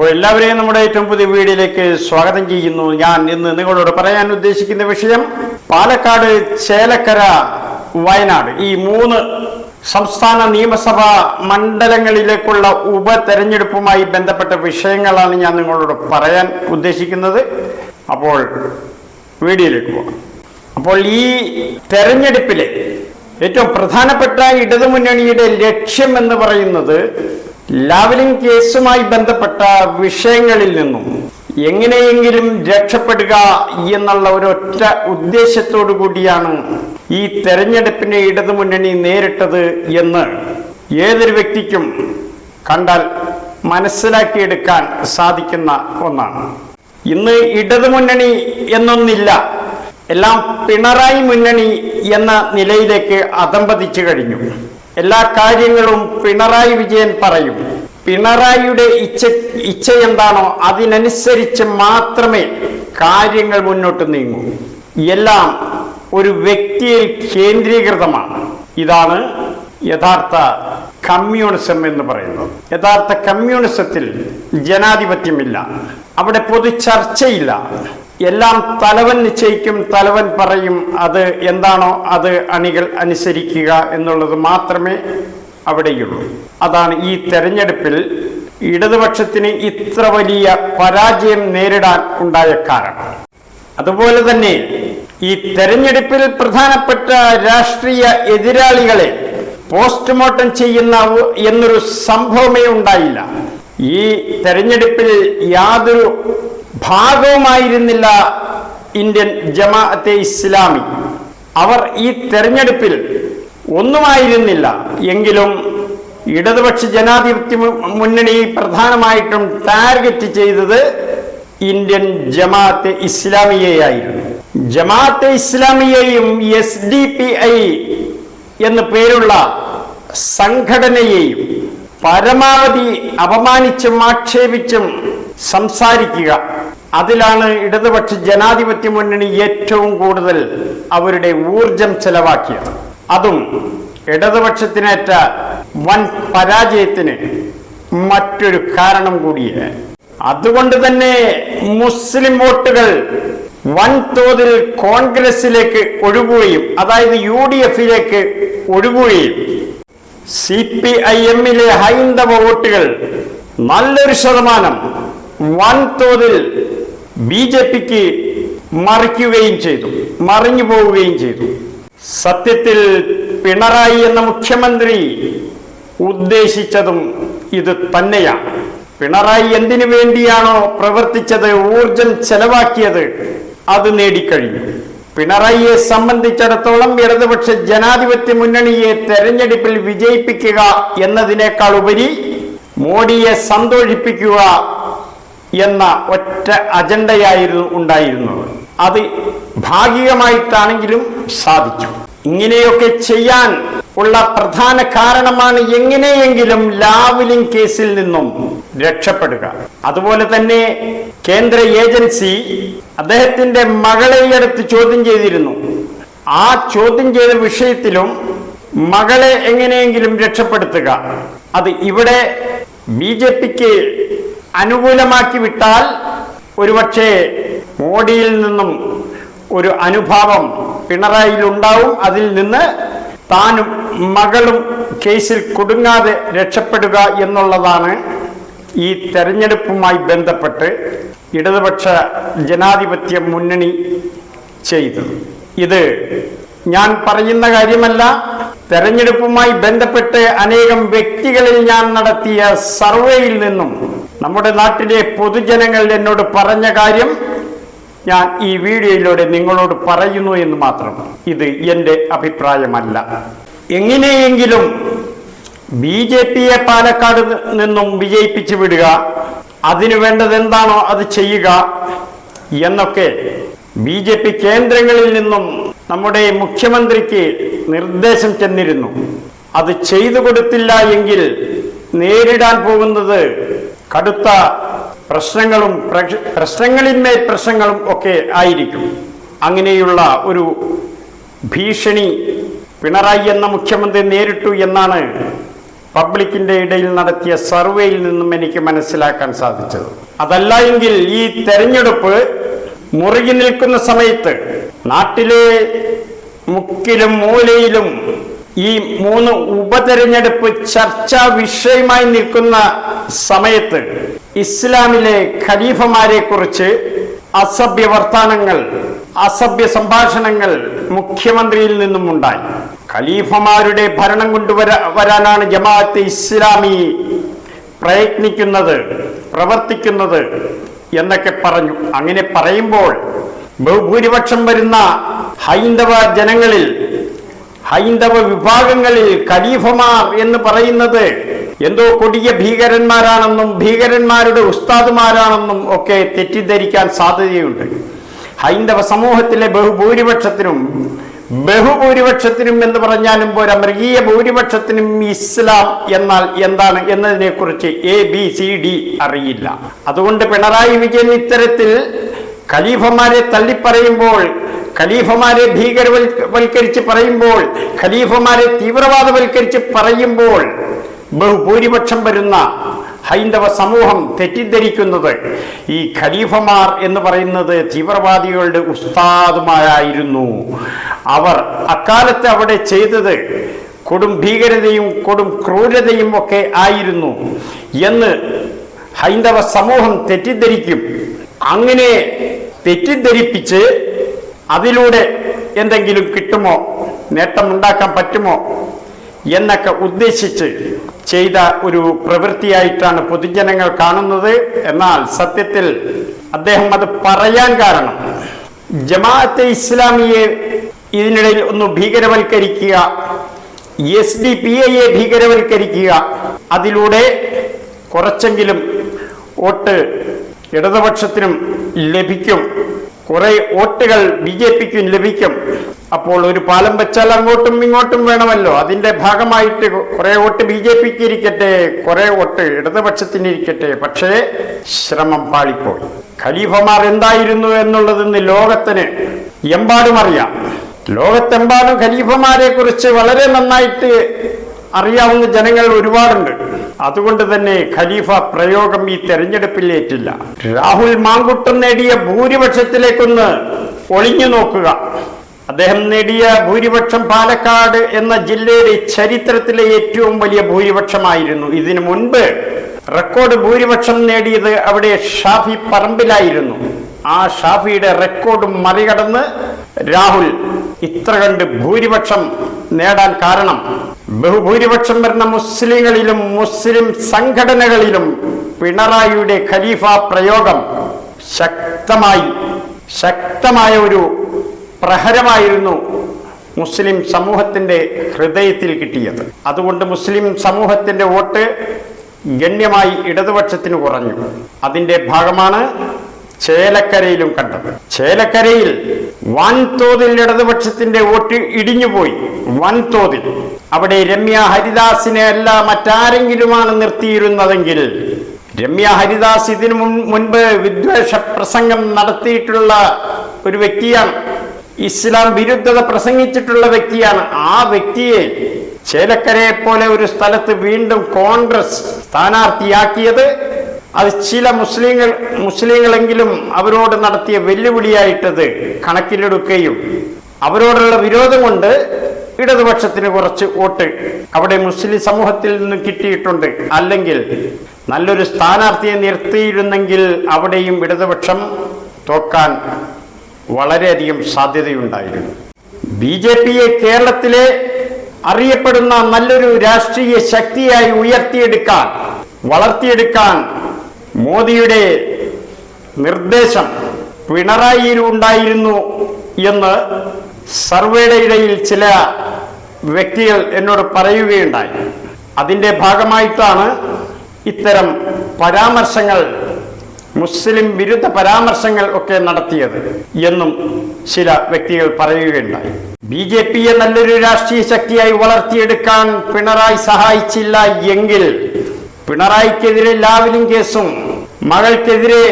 അപ്പോൾ എല്ലാവരെയും നമ്മുടെ ഏറ്റവും പുതിയ വീഡിയോയിലേക്ക് സ്വാഗതം ചെയ്യുന്നു. ഞാൻ ഇന്ന് നിങ്ങളോട് പറയാൻ ഉദ്ദേശിക്കുന്ന വിഷയം പാലക്കാട്, ചേലക്കര, വയനാട് ഈ 3 സംസ്ഥാന നിയമസഭാ മണ്ഡലങ്ങളിലേക്കുള്ള ഉപതെരഞ്ഞെടുപ്പുമായി ബന്ധപ്പെട്ട വിഷയങ്ങളാണ് ഞാൻ നിങ്ങളോട് പറയാൻ ഉദ്ദേശിക്കുന്നത്. അപ്പോൾ വീഡിയോയിലേക്ക് പോകാം. അപ്പോൾ ഈ തെരഞ്ഞെടുപ്പിലെ ഏറ്റവും പ്രധാനപ്പെട്ട ഇടതുമുന്നണിയുടെ ലക്ഷ്യം എന്ന് പറയുന്നത് ലാവ്ലിൻ കേസുമായി ബന്ധപ്പെട്ട വിഷയങ്ങളിൽ നിന്നും എങ്ങനെയെങ്കിലും രക്ഷപ്പെടുക എന്നുള്ള ഒരൊറ്റ ഉദ്ദേശത്തോടു കൂടിയാണ് ഈ തെരഞ്ഞെടുപ്പിനെ ഇടതുമുന്നണി നേരിട്ടത് എന്ന് ഏതൊരു വ്യക്തിക്കും കണ്ടാൽ മനസ്സിലാക്കിയെടുക്കാൻ സാധിക്കുന്ന ഒന്നാണ്. ഇന്ന് ഇടതുമുന്നണി എന്നൊന്നില്ല, എല്ലാം പിണറായി മുന്നണി എന്ന നിലയിലേക്ക് അധംപതിച്ചു കഴിഞ്ഞു. എല്ലാ കാര്യങ്ങളും പിണറായി വിജയൻ പറയും. പിണറായിയുടെ ഇച്ഛ എന്താണോ അതിനനുസരിച്ച് മാത്രമേ കാര്യങ്ങൾ മുന്നോട്ട് നീങ്ങൂ. എല്ലാം ഒരു വ്യക്തിയിൽ കേന്ദ്രീകൃതമാണ്. ഇതാണ് യഥാർത്ഥ കമ്മ്യൂണിസം എന്ന് പറയുന്നത്. യഥാർത്ഥ കമ്മ്യൂണിസത്തിൽ ജനാധിപത്യമില്ല, അവിടെ പൊതു ചർച്ചയില്ല. എല്ലാം തലവൻ നിശ്ചയിക്കും, തലവൻ പറയും, അത് എന്താണോ അത് അണികൾ അനുസരിക്കുക എന്നുള്ളത് മാത്രമേ അവിടെയുള്ളൂ. അതാണ് ഈ തെരഞ്ഞെടുപ്പിൽ ഇടതുപക്ഷത്തിന് ഇത്ര വലിയ പരാജയം നേരിടാൻ ഉണ്ടായ കാരണം. അതുപോലെ തന്നെ ഈ തെരഞ്ഞെടുപ്പിൽ പ്രധാനപ്പെട്ട രാഷ്ട്രീയ എതിരാളികളെ പോസ്റ്റ്മോർട്ടം ചെയ്യുന്ന എന്നൊരു സംഭവമേ ഉണ്ടായില്ല. ഈ തെരഞ്ഞെടുപ്പിൽ യാതൊരു ഭാഗവുമായിരുന്നില്ല ഇന്ത്യൻ ജമാഅത്തെ ഇസ്ലാമി. അവർ ഈ തെരഞ്ഞെടുപ്പിൽ ഒന്നുമായിരുന്നില്ല. എങ്കിലും ഇടതുപക്ഷ ജനാധിപത്യ മുന്നണി പ്രധാനമായിട്ടും ടാർഗറ്റ് ചെയ്തത് ഇന്ത്യൻ ജമാഅത്തെ ഇസ്ലാമിയെയായിരുന്നു. ജമാഅത്തെ ഇസ്ലാമിയെയും SDPI എന്ന് പേരുള്ള സംഘടനയെയും പരമാവധി അപമാനിച്ചും ആക്ഷേപിച്ചും സംസാരിക്കുക, അതിലാണ് ഇടതുപക്ഷ ജനാധിപത്യ മുന്നണി ഏറ്റവും കൂടുതൽ അവരുടെ ഊർജം ചെലവാക്കിയത്. അതും ഇടതുപക്ഷത്തിനേറ്റ വൻ പരാജയത്തിന് മറ്റൊരു കാരണം കൂടിയാണ്. അതുകൊണ്ട് തന്നെ മുസ്ലിം വോട്ടുകൾ വൻതോതിൽ കോൺഗ്രസിലേക്ക് ഒഴുകുകയും, അതായത് UDF-ലേക്ക് ഒഴുകുകയും, CPIM-ലെ ഹൈന്ദവ വോട്ടുകൾ നല്ലൊരു ശതമാനം വൻതോതിൽ BJP-ക്ക് മറിഞ്ഞു പോവുകയും ചെയ്തു. സത്യത്തിൽ പിണറായി എന്ന മുഖ്യമന്ത്രി ഉദ്ദേശിച്ചതും ഇത് തന്നെയാണ്. പിണറായി എന്തിനു വേണ്ടിയാണോ പ്രവർത്തിച്ചത്, ഊർജം ചെലവാക്കിയത്, അത് നേടിക്കഴിഞ്ഞു. പിണറായിയെ സംബന്ധിച്ചിടത്തോളം ഇടതുപക്ഷ ജനാധിപത്യ മുന്നണിയെ തെരഞ്ഞെടുപ്പിൽ വിജയിപ്പിക്കുക എന്നതിനേക്കാൾ ഉപരി മോഡിയെ സന്തോഷിപ്പിക്കുക എന്ന ഒറ്റ അജണ്ടയായിരുന്നു ഉണ്ടായിരുന്നത്. അത് ഭാഗികമായിട്ടാണെങ്കിലും സാധിച്ചു. ഇങ്ങനെയൊക്കെ ചെയ്യാൻ ഉള്ള പ്രധാന കാരണമാണ് എങ്ങനെയെങ്കിലും ലാവ്ലിൻ കേസിൽ നിന്നും രക്ഷപ്പെടുക. അതുപോലെ തന്നെ കേന്ദ്ര ഏജൻസി അദ്ദേഹത്തിന്റെ മകളെ അടുത്ത് ചോദ്യം ചെയ്തിരുന്നു. ആ ചോദ്യം ചെയ്ത വിഷയത്തിലും മകളെ എങ്ങനെയെങ്കിലും രക്ഷപ്പെടുത്തുക, അത് ഇവിടെ BJP-ക്ക് അനുകൂലമാക്കി വിട്ടാൽ ഒരുപക്ഷെ മോഡിയിൽ നിന്നും ഒരു അനുഭാവം പിണറായിയിൽ ഉണ്ടാവും. അതിൽ നിന്ന് താനും മകളും കേസിൽ കുടുങ്ങാതെ രക്ഷപ്പെടുക എന്നുള്ളതാണ് ഈ തെരഞ്ഞെടുപ്പുമായി ബന്ധപ്പെട്ട് ഇടതുപക്ഷ ജനാധിപത്യ മുന്നണി ചെയ്തത്. ഇത് ഞാൻ പറയുന്ന കാര്യമല്ല, തെരഞ്ഞെടുപ്പുമായി ബന്ധപ്പെട്ട് അനേകം വ്യക്തികളിൽ ഞാൻ നടത്തിയ സർവേയിൽ നിന്നും നമ്മുടെ നാട്ടിലെ പൊതുജനങ്ങൾ എന്നോട് പറഞ്ഞ കാര്യം ഞാൻ ഈ വീഡിയോയിലൂടെ നിങ്ങളോട് പറയുന്നു എന്ന് മാത്രം. ഇത് എൻ്റെ അഭിപ്രായമല്ല. എങ്ങനെയെങ്കിലും BJP-യെ പാലക്കാട് നിന്നും വിജയിപ്പിച്ചു വിടുക, അതിനു വേണ്ടത് എന്താണോ അത് ചെയ്യുക എന്നൊക്കെ BJP കേന്ദ്രങ്ങളിൽ നിന്നും നമ്മുടെ മുഖ്യമന്ത്രിക്ക് നിർദ്ദേശം ചെന്നിരുന്നു. അത് ചെയ്തു കൊടുത്തില്ല എങ്കിൽ നേരിടാൻ പോകുന്നത് കടുത്ത പ്രശ്നങ്ങളിന്മേൽ പ്രശ്നങ്ങളും ഒക്കെ ആയിരിക്കും. അങ്ങനെയുള്ള ഒരു ഭീഷണി പിണറായി എന്ന മുഖ്യമന്ത്രി നേരിട്ടു എന്നാണ് പബ്ലിക്കിന്റെ ഇടയിൽ നടത്തിയ സർവേയിൽ നിന്നും എനിക്ക് മനസ്സിലാക്കാൻ സാധിച്ചത്. അതല്ല എങ്കിൽ ഈ തെരഞ്ഞെടുപ്പ് മുറുകി നിൽക്കുന്ന സമയത്ത് നാട്ടിലെ മുക്കിലും മൂലയിലും ഈ 3 ഉപതെരഞ്ഞെടുപ്പ് ചർച്ചാ വിഷയമായി നിൽക്കുന്ന സമയത്ത് ഇസ്ലാമിലെ ഖലീഫമാരെ കുറിച്ച് അസഭ്യ വർത്താനങ്ങൾ, അസഭ്യ സംഭാഷണങ്ങൾ മുഖ്യമന്ത്രിയിൽ നിന്നും ഉണ്ടായി. ഖലീഫമാരുടെ ഭരണം കൊണ്ടുവരാനാണ് ജമാഅത്തെ ഇസ്ലാമി പ്രവർത്തിക്കുന്നത് എന്നൊക്കെ പറഞ്ഞു. അങ്ങനെ പറയുമ്പോൾ ബഹുഭൂരിപക്ഷം വരുന്ന ഹൈന്ദവ വിഭാഗങ്ങളിൽ ഖലീഫമാർ എന്ന് പറയുന്നത് എന്തോ കൊടിയ ഭീകരന്മാരാണെന്നും ഭീകരന്മാരുടെ ഉസ്താദുമാരാണെന്നും ഒക്കെ തെറ്റിദ്ധരിക്കാൻ സാധ്യതയുണ്ട്. ഹൈന്ദവ സമൂഹത്തിലെ ബഹുഭൂരിപക്ഷത്തിനും എന്ന് പറഞ്ഞാലും പോരാ, മൃഗീയ ഭൂരിപക്ഷത്തിനും ഇസ്ലാം എന്നാൽ എന്താണ് എന്നതിനെ കുറിച്ച് ABCD അറിയില്ല. അതുകൊണ്ട് പിണറായി വിജയൻ ഇത്തരത്തിൽ ഖലീഫമാരെ തള്ളിപ്പറയുമ്പോൾ, ഖലീഫമാരെ ഭീകരവൽക്കരിച്ച് പറയുമ്പോൾ, ഖലീഫമാരെ തീവ്രവാദവൽക്കരിച്ച് പറയുമ്പോൾ ബഹുഭൂരിപക്ഷം വരുന്ന ഹൈന്ദവ സമൂഹം തെറ്റിദ്ധരിക്കുന്നത് ഈ ഖലീഫമാർ എന്ന് പറയുന്നത് തീവ്രവാദികളുടെ ഉസ്താദുമാരായിരുന്നു. അവർ അക്കാലത്ത് അവിടെ ചെയ്തത് കൊടും ഭീകരതയും കൊടും ക്രൂരതയും ഒക്കെ ആയിരുന്നു എന്ന് ഹൈന്ദവ സമൂഹം തെറ്റിദ്ധരിക്കും. അങ്ങനെ തെറ്റിദ്ധരിപ്പിച്ച് അതിലൂടെ എന്തെങ്കിലും കിട്ടുമോ, നേട്ടമുണ്ടാക്കാൻ പറ്റുമോ എന്നൊക്കെ ഉദ്ദേശിച്ച് ചെയ്ത ഒരു പ്രവൃത്തിയായിട്ടാണ് പൊതുജനങ്ങൾ കാണുന്നത്. എന്നാൽ സത്യത്തിൽ അദ്ദേഹം അത് പറയാൻ കാരണം ജമാഅത്തെ ഇസ്ലാമിയെ ഇതിനിടയിൽ ഒന്ന് ഭീകരവൽക്കരിക്കുക, SDPI ഭീകരവൽക്കരിക്കുക, അതിലൂടെ കുറച്ചെങ്കിലും വോട്ട് ഇടതുപക്ഷത്തിനും ലഭിക്കും, കുറെ വോട്ടുകൾ BJPക്കും ലഭിക്കും. അപ്പോൾ ഒരു പാലം വെച്ചാൽ അങ്ങോട്ടും ഇങ്ങോട്ടും വേണമല്ലോ. അതിന്റെ ഭാഗമായിട്ട് കുറെ വോട്ട് BJPക്ക് ഇരിക്കട്ടെ, കുറെ വോട്ട് ഇടതുപക്ഷത്തിനിരിക്കട്ടെ. പക്ഷേ ശ്രമം പാളിപ്പോയി. ഖലീഫമാർ എന്തായിരുന്നു എന്നുള്ളതെന്ന് ലോകത്തിന് എമ്പാടും അറിയാം. ലോകത്തെമ്പാടും ഖലീഫമാരെ കുറിച്ച് വളരെ നന്നായിട്ട് അറിയാവുന്ന ജനങ്ങൾ ഒരുപാടുണ്ട്. അതുകൊണ്ട് തന്നെ ഖലീഫ പ്രയോഗം ഈ തെരഞ്ഞെടുപ്പിൽ ഏറ്റില്ല. രാഹുൽ മാങ്കുട്ടം നേടിയ ഭൂരിപക്ഷത്തിലേക്കൊന്ന് ഒളിഞ്ഞു നോക്കുക. അദ്ദേഹം നേടിയ ഭൂരിപക്ഷം പാലക്കാട് എന്ന ജില്ലയുടെ ചരിത്രത്തിലെ ഏറ്റവും വലിയ ഭൂരിപക്ഷമായിരുന്നു. ഇതിനു മുൻപ് റെക്കോർഡ് ഭൂരിപക്ഷം നേടിയത് അവിടെ ഷാഫി പറമ്പിലായിരുന്നു. ആ ഷാഫിയുടെ റെക്കോർഡ് മറികടന്ന് രാഹുൽ ഇത്ര കണ്ട് ഭൂരിപക്ഷം നേടാൻ കാരണം ബഹുഭൂരിപക്ഷം വരുന്ന മുസ്ലിങ്ങളിലും മുസ്ലിം സംഘടനകളിലും പിണറായിയുടെ ഖലീഫ പ്രയോഗം ശക്തമായ ഒരു പ്രഹരമായിരുന്നു മുസ്ലിം സമൂഹത്തിന്റെ ഹൃദയത്തിൽ കിട്ടിയത്. അതുകൊണ്ട് മുസ്ലിം സമൂഹത്തിന്റെ വോട്ട് ഗണ്യമായി ഇടതുപക്ഷത്തിന് കുറഞ്ഞു. അതിന്റെ ഭാഗമാണ് ചേലക്കരയിലും കണ്ടത്. ചേലക്കരയിൽ വൻതോതിൽ ഇടതുപക്ഷത്തിന്റെ വോട്ട് ഇടിഞ്ഞുപോയി, വൻതോതിൽ. അവിടെ രമ്യ ഹരിദാസിനെ അല്ല മറ്റാരെങ്കിലുമാണ് നിർത്തിയിരുന്നതെങ്കിൽ, രമ്യ ഹരിദാസ് ഇതിനു മുൻപ് വിദ്വേഷ പ്രസംഗം നടത്തിയിട്ടുള്ള ഒരു വ്യക്തിയാണ്, ഇസ്ലാം വിരുദ്ധത പ്രസംഗിച്ചിട്ടുള്ള വ്യക്തിയാണ്. ആ വ്യക്തിയെ ചേലക്കരയെ പോലെ ഒരു സ്ഥലത്ത് വീണ്ടും കോൺഗ്രസ് സ്ഥാനാർത്ഥിയാക്കിയത് അത് ചില മുസ്ലിങ്ങളെങ്കിലും അവരോട് നടത്തിയ വെല്ലുവിളിയായിട്ടത് കണക്കിലെടുക്കുകയും അവരോടുള്ള വിരോധം കൊണ്ട് ഇടതുപക്ഷത്തിന് കുറച്ച് വോട്ട് അവിടെ മുസ്ലിം സമൂഹത്തിൽ നിന്ന് കിട്ടിയിട്ടുണ്ട്. അല്ലെങ്കിൽ നല്ലൊരു സ്ഥാനാർത്ഥിയെ നിർത്തിയിരുന്നെങ്കിൽ അവിടെയും ഇടതുപക്ഷം തോക്കാൻ വളരെയധികം സാധ്യതയുണ്ടായിരുന്നു. BJPയെ കേരളത്തിലെ അറിയപ്പെടുന്ന നല്ലൊരു രാഷ്ട്രീയ ശക്തിയായി വളർത്തിയെടുക്കാൻ മോദിയുടെ നിർദ്ദേശം പിണറായിയിൽ ഉണ്ടായിരുന്നു എന്ന് സർവേയുടെ ഇടയിൽ ചില വ്യക്തികൾ എന്നോട് പറയുകയുണ്ടായി. അതിൻ്റെ ഭാഗമായിട്ടാണ് ഇത്തരം പരാമർശങ്ങൾ, മുസ്ലിം വിരുദ്ധ പരാമർശങ്ങൾ ഒക്കെ നടത്തിയത് എന്നും ചില വ്യക്തികൾ പറയുകയുണ്ടായി. BJPയെ നല്ലൊരു രാഷ്ട്രീയ ശക്തിയായി വളർത്തിയെടുക്കാൻ പിണറായി സഹായിച്ചില്ല എങ്കിൽ പിണറായിക്കെതിരെ ലാവ്ലിൻ കേസും മകൾക്കെതിരെ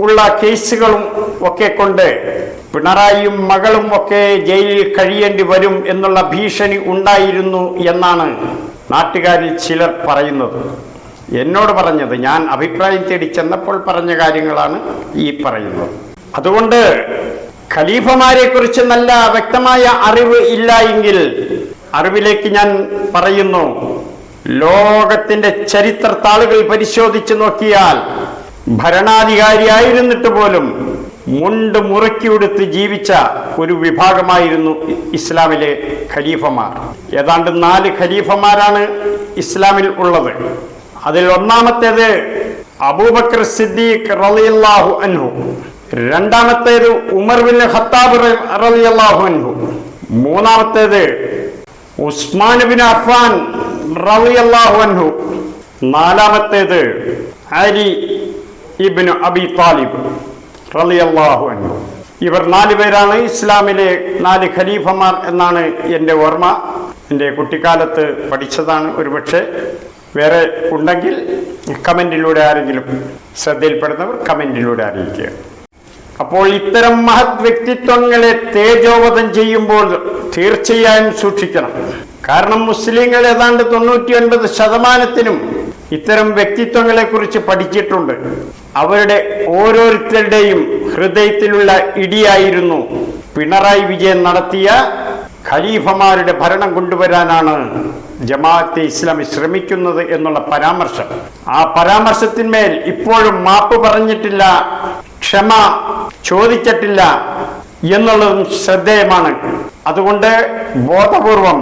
ഉള്ള കേസുകളും ഒക്കെ കൊണ്ട് പിണറായിയും മകളും ഒക്കെ ജയിലിൽ കഴിയേണ്ടി വരും എന്നുള്ള ഭീഷണി ഉണ്ടായിരുന്നു എന്നാണ് നാട്ടുകാരിൽ ചിലർ പറയുന്നത്. എന്നോട് പറഞ്ഞത്, ഞാൻ അഭിപ്രായം തേടി ചെന്നപ്പോൾ പറഞ്ഞ കാര്യങ്ങളാണ് ഈ പറയുന്നത്. അതുകൊണ്ട് ഖലീഫമാരെ കുറിച്ച് നല്ല വ്യക്തമായ അറിവ് ഇല്ല എങ്കിൽ അറിവിലേക്ക് ഞാൻ പറയുന്നു. ലോകത്തിന്റെ ചരിത്ര താളുകൾ പരിശോധിച്ച് നോക്കിയാൽ ഭരണാധികാരിയായിരുന്നിട്ട് പോലും മുണ്ട് മുറുക്കി ഉടുത്ത് ജീവിച്ച ഒരു വിഭാഗമായിരുന്നു ഇസ്ലാമിലെ ഖലീഫമാർ. ഏതാണ്ട് 4 ഖലീഫമാരാണ് ഇസ്ലാമിൽ ഉള്ളത്. അതിൽ ഒന്നാമത്തേത് അബൂബക്കർ സിദ്ദീഖ് റളിയല്ലാഹു അൻഹു, രണ്ടാമത്തേത് ഉമർ ബിൻ ഖത്താബ് റളിയല്ലാഹു അൻഹു, മൂന്നാമത്തേത് ഉസ്മാൻ ബിൻ അഫ്ഫാൻ റളിയല്ലാഹു അൻഹു, നാലാമത്തേത് അലി ഇബ്നു അബി താലിബ് റളിയല്ലാഹു അൻഹു. ഇവർ 4 പേരാണ് ഇസ്ലാമിലെ 4 ഖലീഫമാർ എന്നാണ് എൻ്റെ ഓർമ്മ. എൻ്റെ കുട്ടിക്കാലത്ത് പഠിച്ചതാണ്. ഒരുപക്ഷെ വേറെ ഉണ്ടെങ്കിൽ കമൻറ്റിലൂടെ ആരെങ്കിലും ശ്രദ്ധയിൽപ്പെടുന്നവർ കമൻറ്റിലൂടെ അറിയിക്കുക. അപ്പോൾ ഇത്തരം മഹത് വ്യക്തിത്വങ്ങളെ തേജോവധം ചെയ്യുമ്പോൾ തീർച്ചയായും സൂക്ഷിക്കണം. കാരണം മുസ്ലിങ്ങൾ ഏതാണ്ട് 99% ഇത്തരം വ്യക്തിത്വങ്ങളെ കുറിച്ച് പഠിച്ചിട്ടുണ്ട്. അവരുടെ ഓരോരുത്തരുടെയും ഹൃദയത്തിലുള്ള ഇടിയായിരുന്നു പിണറായി വിജയൻ നടത്തിയ ഖലീഫമാരുടെ ഭരണം കൊണ്ടുവരാനാണ് ജമാഅത്തെ ഇസ്ലാമി ശ്രമിക്കുന്നത് എന്നുള്ള പരാമർശം. ആ പരാമർശത്തിന്മേൽ ഇപ്പോഴും മാപ്പ് പറഞ്ഞിട്ടില്ല, ക്ഷമ ചോദിച്ചിട്ടില്ല എന്നുള്ളതും ശ്രദ്ധേയമാണ്. അതുകൊണ്ട് ബോധപൂർവം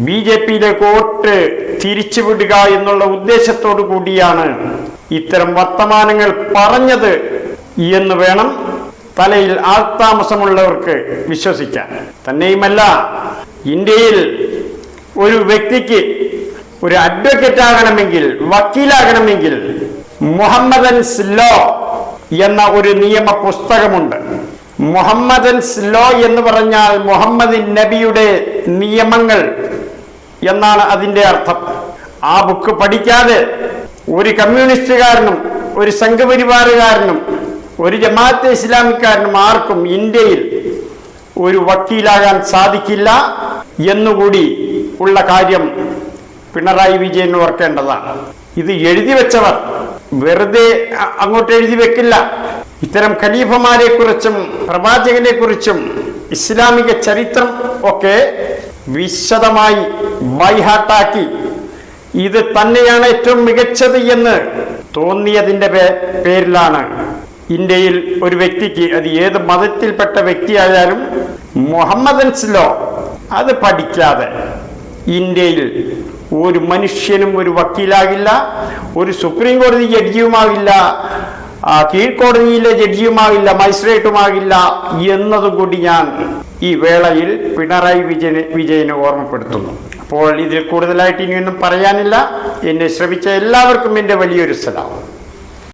BJP-യിലേക്ക് വോട്ട് തിരിച്ചുവിടുക എന്നുള്ള ഉദ്ദേശത്തോടു കൂടിയാണ് ഇത്തരം വർത്തമാനങ്ങൾ പറഞ്ഞത് എന്ന് വേണം തലയിൽ ആൾതാമസമുള്ളവർക്ക് വിശ്വസിക്കാൻ. തന്നെയുമല്ല, ഇന്ത്യയിൽ ഒരു വ്യക്തിക്ക് ഒരു അഡ്വക്കേറ്റ് ആകണമെങ്കിൽ, വക്കീലാകണമെങ്കിൽ മുഹമ്മദൻസ് ലോ എന്ന ഒരു നിയമ പുസ്തകമുണ്ട്. മുഹമ്മദൻസ് ലോ എന്ന് പറഞ്ഞാൽ മുഹമ്മദ് നബിയുടെ നിയമങ്ങൾ എന്നാണ് അതിൻ്റെ അർത്ഥം. ആ ബുക്ക് പഠിക്കാതെ ഒരു കമ്മ്യൂണിസ്റ്റുകാരനും ഒരു സംഘപരിവാറുകാരനും ഒരു ജമാഅത്തെ ഇസ്ലാമിക്കാരനും ആർക്കും ഇന്ത്യയിൽ ഒരു വക്കീലാകാൻ സാധിക്കില്ല എന്നുകൂടി ഉള്ള കാര്യം പിണറായി വിജയൻ ഓർക്കേണ്ടതാണ്. ഇത് എഴുതി വെച്ചവർ വെറുതെ അങ്ങോട്ട് എഴുതി വെക്കില്ല. ഇത്തരം ഖലീഫമാരെ കുറിച്ചും പ്രവാചകനെ കുറിച്ചും ഇസ്ലാമിക ചരിത്രം ഒക്കെ വിശദമായി ബൈഹാട്ടാക്കി ഇത് തന്നെയാണ് ഏറ്റവും മികച്ചത് എന്ന് തോന്നിയതിൻ്റെ പേരിലാണ് ഇന്ത്യയിൽ ഒരു വ്യക്തിക്ക്, അത് ഏത് മതത്തിൽപ്പെട്ട വ്യക്തിയായാലും, മുഹമ്മദൻസ് ലോ അത് പഠിക്കാതെ ഇന്ത്യയിൽ ഒരു മനുഷ്യനും ഒരു വക്കീലാകില്ല, ഒരു സുപ്രീം കോടതി ജഡ്ജിയുമാകില്ല, കീഴ്ക്കോടതിയിലെ ജഡ്ജിയുമാകില്ല, മജിസ്ട്രേറ്റുമാകില്ല എന്നതുകൂടി ഞാൻ ഈ വേളയിൽ പിണറായി വിജയനെ ഓർമ്മപ്പെടുത്തുന്നു. അപ്പോൾ ഇതിൽ കൂടുതലായിട്ട് ഇനിയൊന്നും പറയാനില്ല. എന്നെ ശ്രമിച്ച എല്ലാവർക്കും എൻ്റെ വലിയൊരു സലാം.